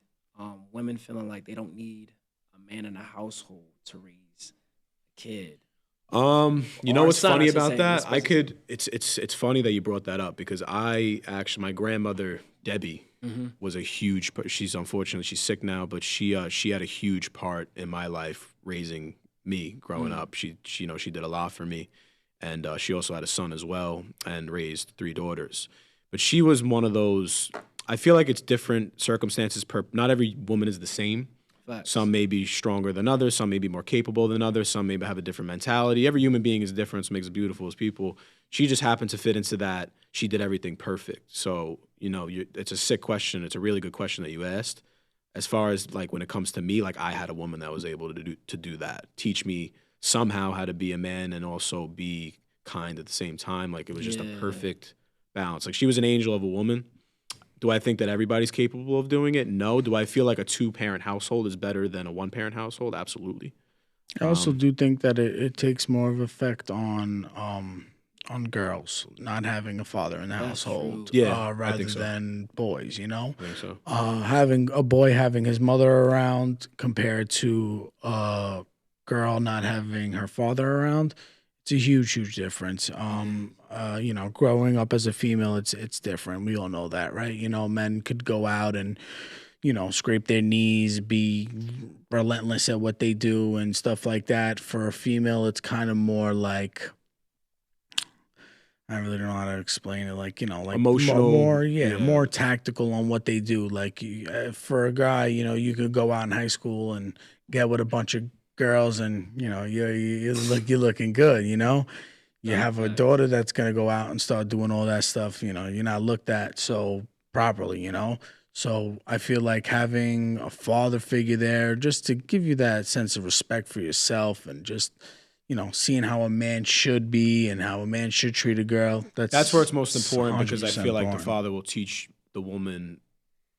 women feeling like they don't need a man in a household to raise a kid? You know Or what's son, funny I should about say, that? let's put It's funny that you brought that up because my grandmother Debbie was a huge. She's sick now, but she had a huge part in my life raising me growing up. She she did a lot for me, and she also had a son as well and raised 3 daughters. But she was one of those. I feel like it's different circumstances per. Not every woman is the same. Facts. Some may be stronger than others. Some may be more capable than others. Some may have a different mentality. Every human being is different. So makes us beautiful as people. She just happened to fit into that. She did everything perfect. So it's a sick question. It's a really good question that you asked. As far as like when it comes to me, like I had a woman that was able to do that, teach me somehow how to be a man and also be kind at the same time. Like it was just a perfect balance. Like she was an angel of a woman. Do I think that everybody's capable of doing it? No. Do I feel like a 2-parent household is better than a 1-parent household? Absolutely. I also do think that it takes more of effect on girls not having a father in the household, rather think so. than boys. You know, I think so. Having a boy having his mother around compared to a girl not having her father around, it's a huge difference. Growing up as a female, it's different. We all know that, right? Men could go out and scrape their knees, be relentless at what they do and stuff like that. For a female, it's kind of more like, I really don't know how to explain it. Like, like emotional, more tactical on what they do. Like for a guy, you could go out in high school and get with a bunch of girls and, you're looking good, You have a daughter that's going to go out and start doing all that stuff. You're not looked at so properly, So I feel like having a father figure there just to give you that sense of respect for yourself and just, seeing how a man should be and how a man should treat a girl. That's where it's most important because I 100% feel like the important. father will teach the woman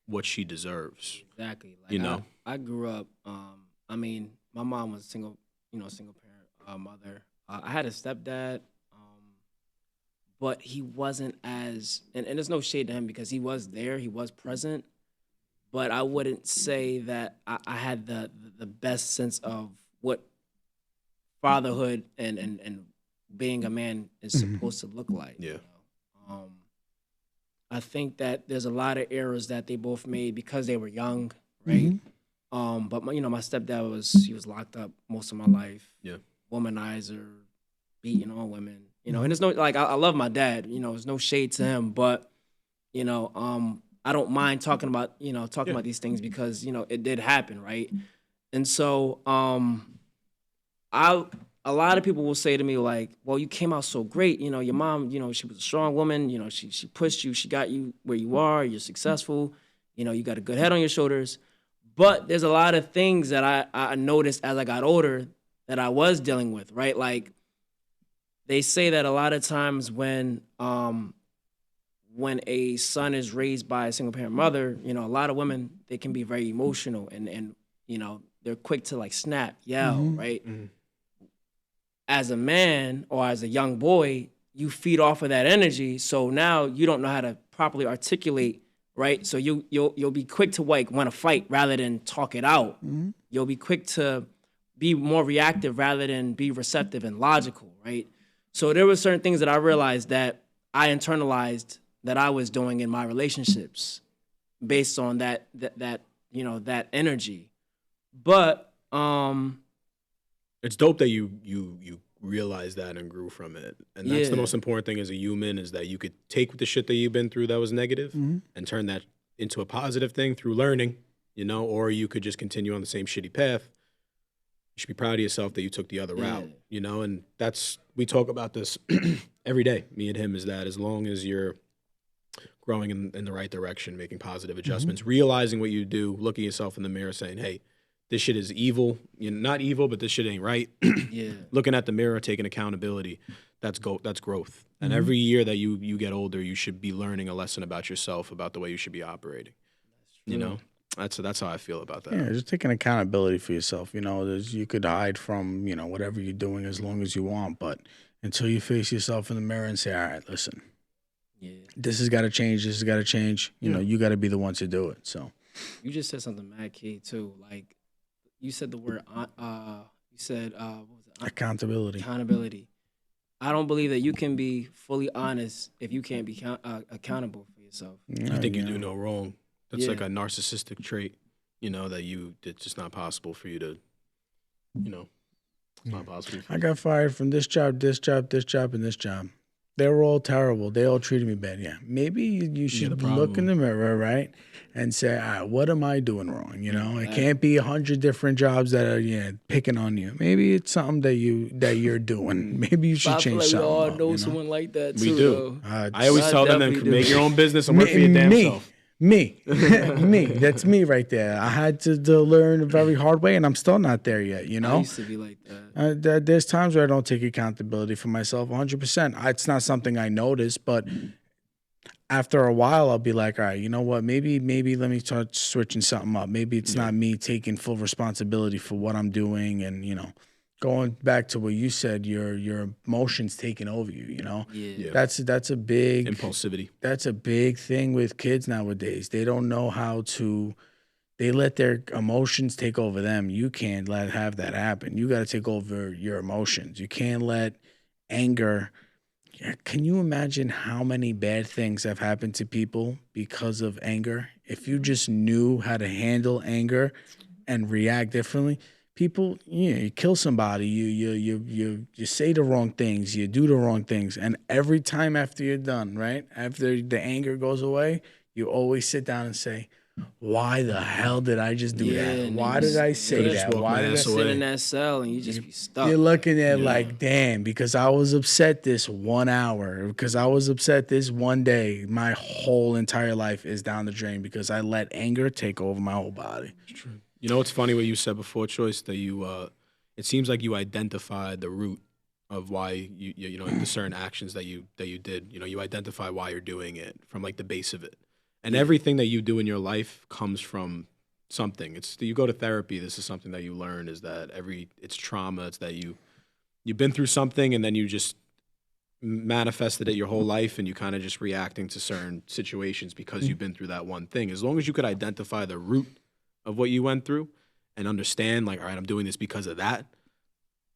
what she deserves. Exactly. Like I grew up. My mom was single parent mother. I had a stepdad, but he wasn't as and there's no shade to him because he was there, he was present. But I wouldn't say that I had the best sense of what fatherhood and being a man is supposed to look like. Yeah. I think that there's a lot of errors that they both made because they were young, right? But my stepdad was locked up most of my life. Yeah. Womanizer, beating on women. And there's no I love my dad. There's no shade to him, but I don't mind talking about about these things because it did happen, right? And so a lot of people will say to me like, well, you came out so great. Your mom, she was a strong woman. She pushed you. She got you where you are. You're successful. You got a good head on your shoulders. But there's a lot of things that I noticed as I got older that I was dealing with, right? Like they say that a lot of times when a son is raised by a single parent mother, a lot of women, they can be very emotional and they're quick to like snap, yell, right? As a man or as a young boy, you feed off of that energy. So now you don't know how to properly articulate, right? So you'll be quick to like want to fight rather than talk it out. You'll be quick to be more reactive rather than be receptive and logical, right? So there were certain things that I realized that I internalized that I was doing in my relationships based on that energy. But it's dope that you realized that and grew from it. And that's the most important thing as a human is that you could take the shit that you've been through that was negative and turn that into a positive thing through learning, or you could just continue on the same shitty path. You should be proud of yourself that you took the other route, and we talk about this every day, me and him, is that as long as you're growing in the right direction, making positive adjustments, realizing what you do, looking yourself in the mirror saying, hey, this shit is evil. Not evil, but this shit ain't right. Looking at the mirror, taking accountability, that's growth. And every year that you get older, you should be learning a lesson about yourself, about the way you should be operating. That's how I feel about that. Yeah, just taking accountability for yourself. You could hide from, whatever you're doing as long as you want, but until you face yourself in the mirror and say, all right, listen, this has got to change. This has got to change. You got to be the one to do it. So you just said something mad key too. Like you said the word, what was it? Accountability. Accountability. I don't believe that you can be fully honest if you can't be accountable for yourself. I think you do no wrong. That's like a narcissistic trait, that it's just not possible for you to, It's not possible. I got fired from this job, this job, this job, and this job. They were all terrible. They all treated me bad. Yeah, maybe you should look in the mirror, right, and say, all right, what am I doing wrong? You know, it can't be 100 different jobs that are picking on you. Maybe it's something that you're doing. Maybe you should change something. We all up, know someone like that too. We do. Though. I always tell them, then definitely make do. your own business and work for your damn self. Me. That's me right there. I had to learn a very hard way, and I'm still not there yet, you know? I used to be like that. There's times where I don't take accountability for myself 100%. It's not something I notice, but after a while, I'll be like, all right, you know what? Maybe let me start switching something up. Maybe it's not me taking full responsibility for what I'm doing, and, you know, going back to what you said, your emotions taking over you, you know? Yeah. That's a big Impulsivity. That's a big thing with kids nowadays. They don't know how to they let their emotions take over them. You can't have that happen. You got to take over your emotions. You can't let anger. Can you imagine how many bad things have happened to people because of anger? If you just knew how to handle anger and react differently, people, you kill somebody, you say the wrong things, you do the wrong things, and every time after you're done, right, after the anger goes away, you always sit down and say, why the hell did I just do that? Why did I say that? Why did I sit in that cell and you just be stuck? You're looking at like, damn, because I was upset this 1 hour, because I was upset this one day, my whole entire life is down the drain because I let anger take over my whole body. It's true. You know, it's funny what you said before, Choyce, that you, it seems like you identified the root of why you know, the certain actions that you did. You know, you identify why you're doing it from like the base of it. And everything that you do in your life comes from something. It's you go to therapy. This is something that you learn is that it's trauma. It's that you've been through something and then you just manifested it your whole life and you kind of just reacting to certain situations because you've been through that one thing. As long as you could identify the root of what you went through and understand, like, all right, I'm doing this because of that,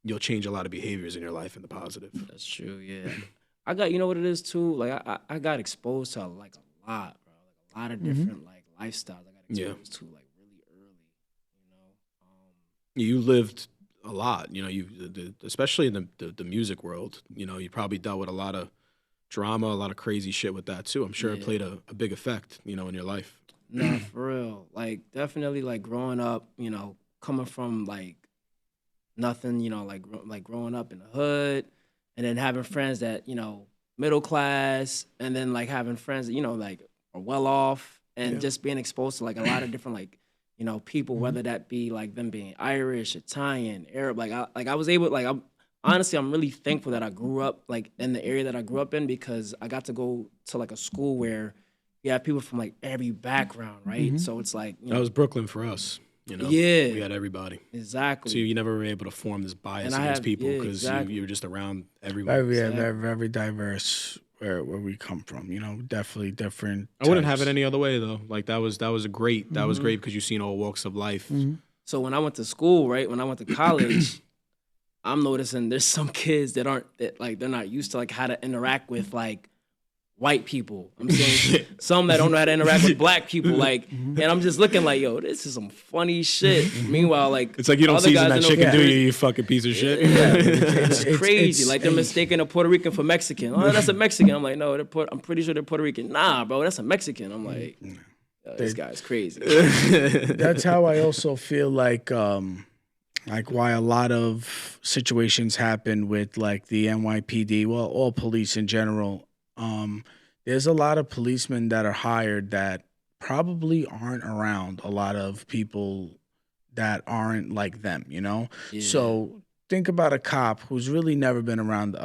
you'll change a lot of behaviors in your life in the positive. That's true, yeah. I got, you know what it is too? Like, I got exposed to like a lot, bro. Like a lot of different like lifestyles I got exposed to like really early, you know? You lived a lot, you know, especially in the music world, you know, you probably dealt with a lot of drama, a lot of crazy shit with that too. I'm sure it played a big effect, you know, in your life. No, for real. Like, definitely, like, growing up, you know, coming from, like, nothing, you know, like growing up in the hood, and then having friends that, you know, middle class, and then, like, having friends that, you know, like, are well off, and just being exposed to, like, a lot of different, like, you know, people, whether that be, like, them being Irish, Italian, Arab. I was able, like, honestly, I'm really thankful that I grew up, like, in the area that I grew up in, because I got to go to, like, a school where you have people from like every background, right? So it's like, you know, that was Brooklyn for us, you know. Yeah, we had everybody. Exactly. So you never were able to form this bias against people because you were just around everyone. Very diverse where we come from. You know, definitely different. I wouldn't have it any other way though. Like that was great because you've seen all walks of life. So when I went to school, right? When I went to college, I'm noticing there's some kids that they're not used to like how to interact with like white people. I'm saying some that don't know how to interact with black people. Like, and I'm just looking like, yo, this is some funny shit. Meanwhile, like, it's like you don't season that chicken, do you? You fucking piece of shit. Yeah, it's crazy. Like they're mistaking a Puerto Rican for Mexican. Oh, that's a Mexican. I'm like, no, I'm pretty sure they're Puerto Rican. Nah, bro, that's a Mexican. I'm like, this guy's crazy. That's how I also feel like why a lot of situations happen with like the NYPD, well, all police in general. There's a lot of policemen that are hired that probably aren't around a lot of people that aren't like them, you know? Yeah. So think about a cop who's really never been around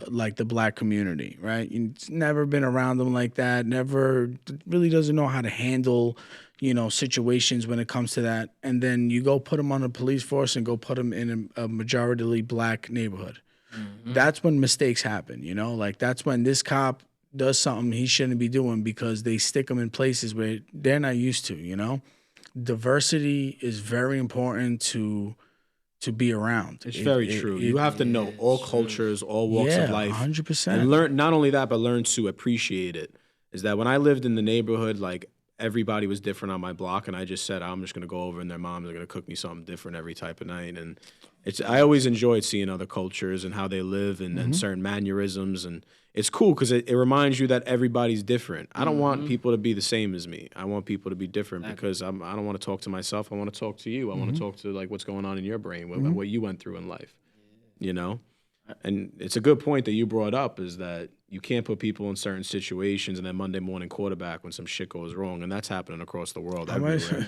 like the black community, right? He's never been around them like that, never really doesn't know how to handle, you know, situations when it comes to that. And then you go put him on a police force and go put him in a majority black neighborhood. That's when mistakes happen, you know? Like that's when this cop does something he shouldn't be doing because they stick him in places where they're not used to, you know? Diversity is very important to be around. It's very true. You have to know all cultures, all walks of life. 100%. And learn, not only that, but learn to appreciate it. Is that when I lived in the neighborhood, like everybody was different on my block, and I just said I'm just gonna go over and their moms are gonna cook me something different every type of night. And I always enjoyed seeing other cultures and how they live and certain mannerisms, and it's cool because it reminds you that everybody's different. I don't want people to be the same as me. I want people to be different because I don't want to talk to myself. I want to talk to you. I want to talk to like what's going on in your brain, what you went through in life, you know. And it's a good point that you brought up is that you can't put people in certain situations and then Monday morning quarterback when some shit goes wrong. And that's happening across the world everywhere. How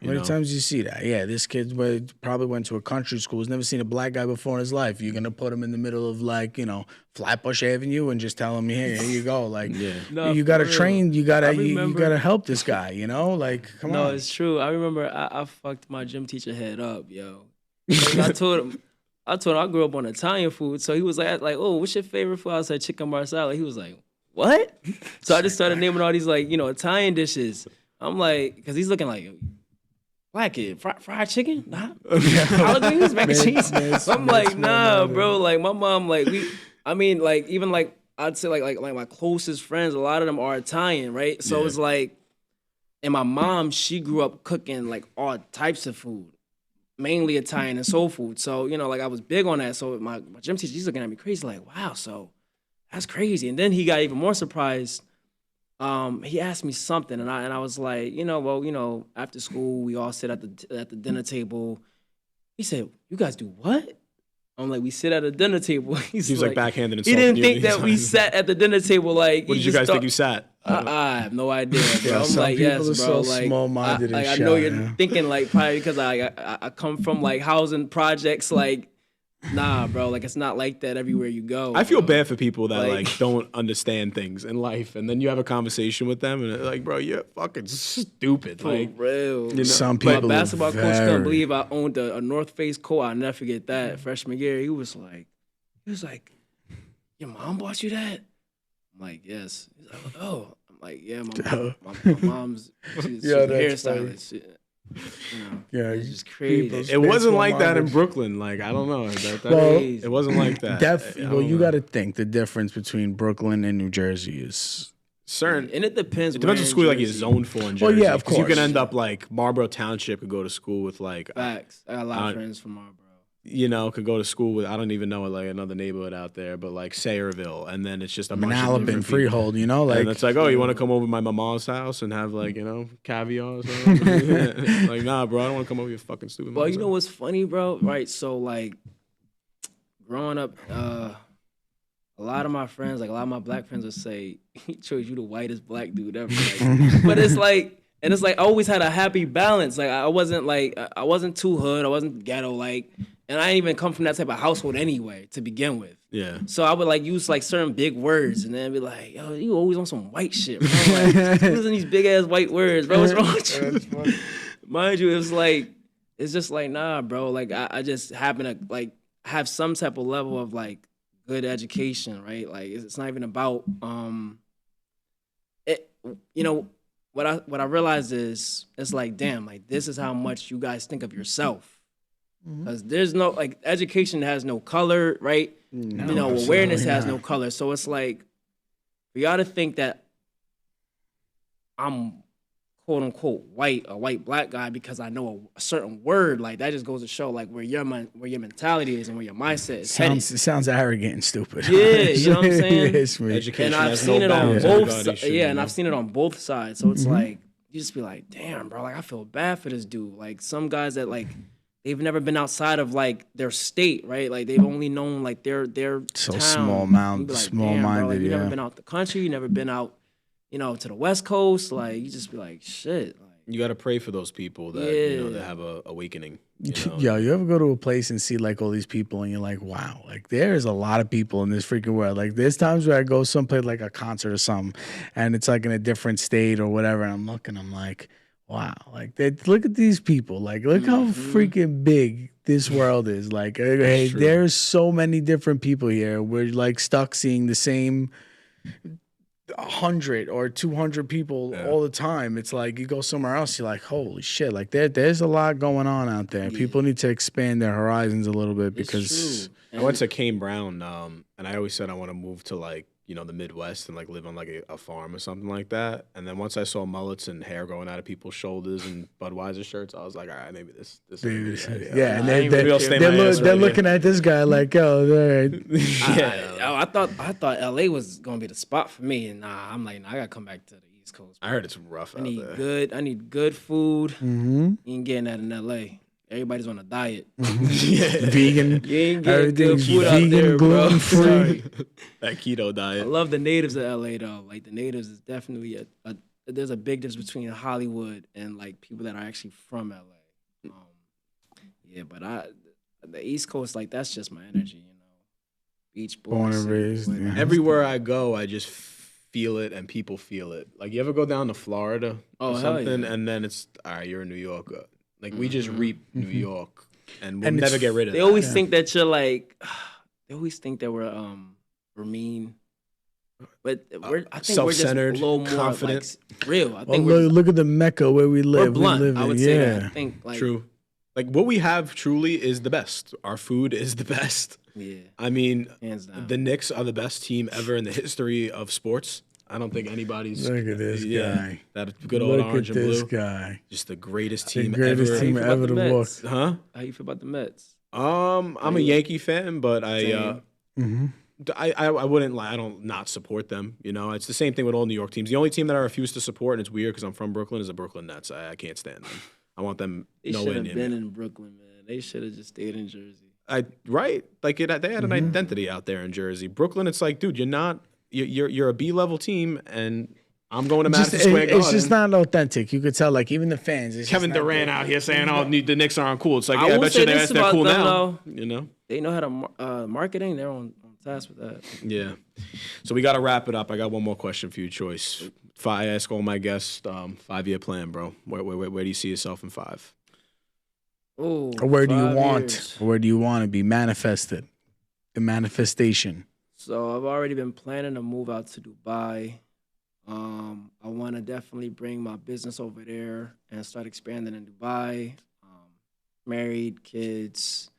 many times do you see that? Yeah, this kid probably went to a country school, has never seen a black guy before in his life. You're going to put him in the middle of like, Flatbush Avenue and just tell him, here you go. Like, No, you got to for train, you got remember- to help this guy, like, come on. No, it's true. I remember I fucked my gym teacher head up, yo. Like, I told him I grew up on Italian food, so he was like, oh, what's your favorite food? I said chicken marsala. He was like, what? So I just started naming all these like Italian dishes. I'm like, because he's looking like black kid, fried chicken, nah, collard greens, mac and cheese. I'm like, nah, bro. Like my mom, like even like I'd say like my closest friends, a lot of them are Italian, right? So it's like, and my mom, she grew up cooking like all types of food. Mainly Italian and soul food. So, like I was big on that. So my gym teacher, he's looking at me crazy, like, wow, so that's crazy. And then he got even more surprised. He asked me something and I was like, after school, we all sit at the dinner table. He said, you guys do what? I'm like, we sit at a dinner table. He was like backhanded and he didn't think that we sat at the dinner table. Like, what did you guys think you sat? I have no idea, bro. I'm like, people yes, are bro. so Like, small-minded and I know shy, you're thinking like probably because I come from like housing projects. Like, nah, bro. Like, it's not like that everywhere you go. I feel bad for people that like don't understand things in life, and then you have a conversation with them, and they're like, bro, you're fucking stupid. For Like, real. Some people. My basketball coach couldn't believe I owned a North Face coat. I'll never forget that. Freshman year, he was like, your mom bought you that? I'm like, yes. He's like, oh. I'm like, yeah, my mom's she's a hairstylist. It's just crazy. it wasn't like that in Brooklyn. Like, I don't know. It wasn't like that. You got to think the difference between Brooklyn and New Jersey is certain. And it depends. It depends on school like you're zoned for in Jersey. Well, yeah, of course. You can end up like Marlboro Township could go to school with like facts. I got a lot of friends from Marlboro. Could go to school with, I don't even know like another neighborhood out there, but like Sayreville, and then it's just a bunch of Manalapan, different Freehold, like. And it's like, oh, you want to come over to my mama's house and have like, caviar or something? Like, nah, bro, I don't want to come over your fucking stupid Well, mom's you know house. what's funny, bro? Right, so like, growing up, a lot of my friends, like a lot of my black friends would say, Choyce, you the whitest black dude ever. Like, but it's like, and it's like I always had a happy balance. Like I wasn't too hood, I wasn't ghetto, like, and I didn't even come from that type of household anyway to begin with. Yeah. So I would like use like certain big words and then be like, yo, you always on some white shit, bro. Like, using these big ass white words, bro. What's wrong with you? Mind you, it's just like, nah, bro. Like I just happen to like have some type of level of like good education, right? Like it's not even about what I realized is it's like, damn, like this is how much you guys think of yourself. Because there's no, like, education has no color, right? No, awareness has not. no color. So it's like, for y'all to think that I'm quote unquote a white black guy because I know a certain word, like that just goes to show like where your mentality is and where your mindset is headed. It sounds arrogant and stupid. Yeah, you know what I'm saying? Education And I've has seen no it on bounds. both Everybody sides. should, Yeah, and I've seen it on both sides. So it's like, you just be like, damn, bro, like I feel bad for this dude. Like some guys that like, they've never been outside of like their state, right? Like they've only known like their So town. small-minded, Like, small-minded, bro, like, you yeah. never been out the country, you never been out, to the West Coast. Like you just be like, shit. Like, You got to pray for those people that that have a awakening. Yo, you ever go to a place and see like all these people and you're like, wow, like there's a lot of people in this freaking world. Like there's times where I go someplace like a concert or something and it's like in a different state or whatever. And I'm looking, I'm like, wow, like look at these people. Like look how freaking big this world is. Like, hey, there's so many different people here. We're like stuck seeing the same 100 or 200 people all the time. It's like you go somewhere else, you're like, holy shit, like there's a lot going on out there. People need to expand their horizons a little bit because I went to Kane Brown, and I always said I want to move to like the Midwest and like live on like a farm or something like that. And then once I saw mullets and hair going out of people's shoulders and Budweiser shirts, I was like, all right, maybe this is a good idea. Yeah, and they're looking at this guy like, oh, all right. I thought LA was gonna be the spot for me, and I'm like, I gotta come back to the East Coast. I heard it's rough out there. I need good food. Mm-hmm. You ain't getting that in LA. Everybody's on a diet. Vegan. You ain't getting good food vegan, out there, bro. gluten-free. That keto I diet. love the natives of LA though. Like the natives is definitely there's a big difference between Hollywood and like people that are actually from LA. But the East Coast, like that's just my energy, Beach boys. Born and raised. Yeah. Everywhere I go, I just feel it and people feel it. Like you ever go down to Florida or something, and then it's all right. You're a New Yorker. Like we just reap New York, and we'll never get rid of it. They always think that you're like. They always think that we're mean, but I think we're just a little more confident, like, real. I think look at the Mecca where we live. We're blunt. We live I would say that. I think like true. Like what we have truly is the best. Our food is the best. Yeah. I mean, hands down. The Knicks are the best team ever in the history of sports. I don't think anybody's. Look at this guy. That good old orange and blue. Look at this guy. Just the greatest team ever. Team ever to walk. Huh? How you feel about the Mets? I'm a Yankee fan, but I wouldn't lie. I don't not support them. It's the same thing with all New York teams. The only team that I refuse to support, and it's weird because I'm from Brooklyn, is the Brooklyn Nets. I can't stand them. I want them nowhere near me. They should have been in Brooklyn, man. They should have just stayed in Jersey. Right? Like they had an identity out there in Jersey. Brooklyn, it's like, dude, you're not. You're a B-level team, and I'm going to Madison Square Garden. It's just not authentic. You could tell, like, even the fans. Kevin Durant out here saying, "Oh, the Knicks aren't cool." It's like, yeah, I bet you they're cool now. They know how to marketing. They're on task with that. Yeah. So we got to wrap it up. I got one more question for you, Choyce. I ask all my guests, 5-year plan, bro. Where do you see yourself in 5? Oh, or where do you want? Or where do you want to be manifested? The manifestation. So I've already been planning to move out to Dubai. I want to definitely bring my business over there and start expanding in Dubai. Married, kids,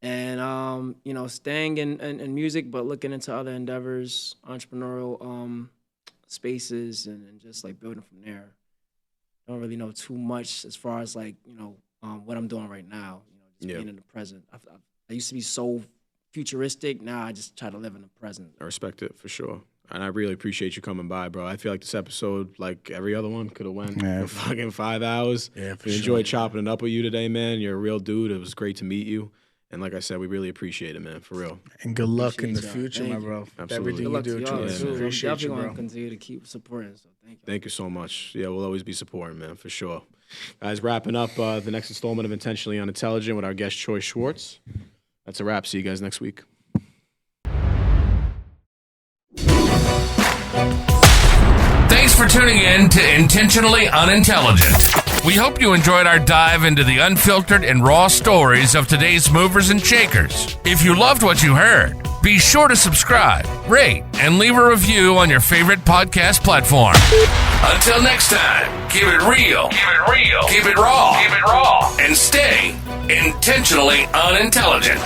and staying in music, but looking into other endeavors, entrepreneurial spaces, and just like building from there. I don't really know too much as far as like what I'm doing right now. Just being in the present. I used to be so futuristic. Now I just try to live in the present. I respect it for sure. And I really appreciate you coming by, bro. I feel like this episode, like every other one, could have went for fucking 5 hours. Yeah, for we enjoyed chopping it up with you today, man. You're a real dude. It was great to meet you. And like I said, we really appreciate it, man, for real. And good luck in the future, my bro. Absolutely. Everything you do, I'm appreciate you, definitely bro. going to continue to keep supporting, so thank you. Thank you so much. Yeah, we'll always be supporting, man, for sure. Guys, wrapping up the next installment of Intentionally Unintelligent with our guest, Choyce Schwartz. That's a wrap. See you guys next week. Thanks for tuning in to Intentionally Unintelligent. We hope you enjoyed our dive into the unfiltered and raw stories of today's movers and shakers. If you loved what you heard, be sure to subscribe, rate, and leave a review on your favorite podcast platform. Until next time, keep it real, keep it raw, and stay intentionally unintelligent.